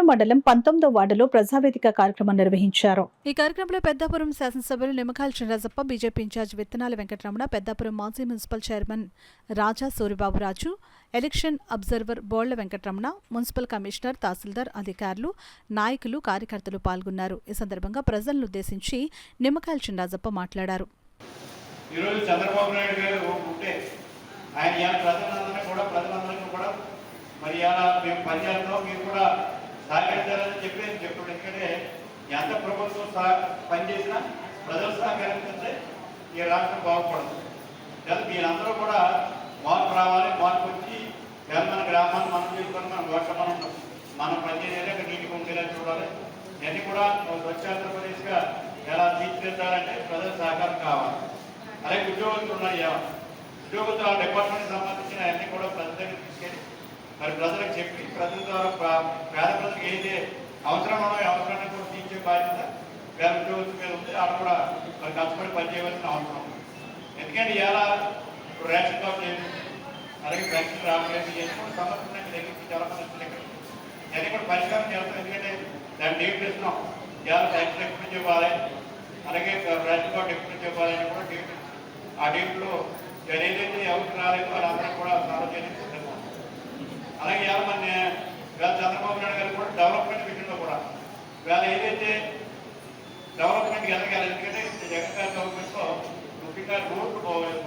మండలం 19వ వార్డులో ప్రజావేదిక కార్యక్రమం నిర్వహించారు. ఈ కార్యక్రమంలో పెద్దాపురం శాసనసభ్యులు నిమ్మకాయల చినరాజప్ప, బీజేపీ ఇన్ఛార్జ్ విత్తనాల వెంకటరమణ, పెద్దాపురం మాజీ మున్సిపల్ చైర్మన్ రాజా Suribaburaju, election observer బోళ్ల Venkataramana, municipal commissioner, తహసీల్దార్, అధికారులు, నాయకులు, కార్యకర్తలు పాల్గొన్నారు. ఈ సందర్భంగా ప్రజలను ఉద్దేశించి నిమ్మకాయల చినరాజప్ప మాట్లాడారు. ఈరోజు చంద్రబాబు నాయుడు గారు ఉంటే ఆయన ఇవాళ ప్రజలందరికీ కూడా మరి ఇవాళ మేము పనిచేస్తాం, మీరు కూడా సహకరించాలని చెప్పాడు. ఎందుకంటే ఎంత ప్రభుత్వం పనిచేసినా ప్రజలు సహకరిస్తే ఈ రాష్ట్రం బాగుపడదు. మీరందరూ కూడా మార్పు రావాలి, మార్పు వచ్చి మన గ్రామాన్ని మనం చేసుకొని మనం పనిచేసేలాగా నీటికి ఉండేలా చూడాలి. ఇవన్నీ కూడా స్వచ్ఛాంధ్రప్రదేశ్గా ఎలా తీర్చిదిద్దాలంటే ప్రజల సహకారం కావాలి. అలాగే ఉద్యోగస్తులు ఉన్నాయి, ఉద్యోగస్తుల డిపార్ట్మెంట్కి సంబంధించిన అన్నీ కూడా ప్రజల దగ్గర తీసుకెళ్ళి మరి ప్రజలకు చెప్పి ప్రజల ద్వారా పేద ప్రజలకు ఏదైతే అవసరం ఉన్నాయో అవసరాన్ని కూడా తీర్చే బాధ్యత పేద ఉద్యోగస్తుల మీద ఉంది. ఆడ కూడా మరి కష్టపడి పనిచేయవలసిన అవసరం ఉంది. ఎందుకంటే ఇలా ఇప్పుడు రేషన్ కార్డు లేదు, అలాగే పెన్షన్ రావట్లేదు, ఇవన్నీ కూడా సమస్యలు దగ్గరికి చాలా మంది ఇక్కడ ఇవన్నీ కూడా పరిష్కారం చేస్తాం. ఎందుకంటే దాన్ని డేట్ ఇస్తున్నాం, ఇలా పెన్షన్ ఎప్పటి నుంచి ఇవ్వాలి, అలాగే రేషన్ కార్డు ఎప్పటి నుంచి ఇవ్వాలి అని కూడా డేట్, ఆ డేట్లో ఏదైతే ఎవరికి రాలేదు వాళ్ళందరూ కూడా సాల్వ్ చేయడానికి. అలాగే ఇవాళ మన ఇవాళ చంద్రబాబు నాయుడు గారు కూడా డెవలప్మెంట్ విషయంలో కూడా ఇవాళ ఏదైతే డెవలప్మెంట్కి ఎదగాలి. ఎందుకంటే జగన్ గారి గవర్నమెంట్లో ముఖ్యంగా రోడ్లు బాగోలేదు,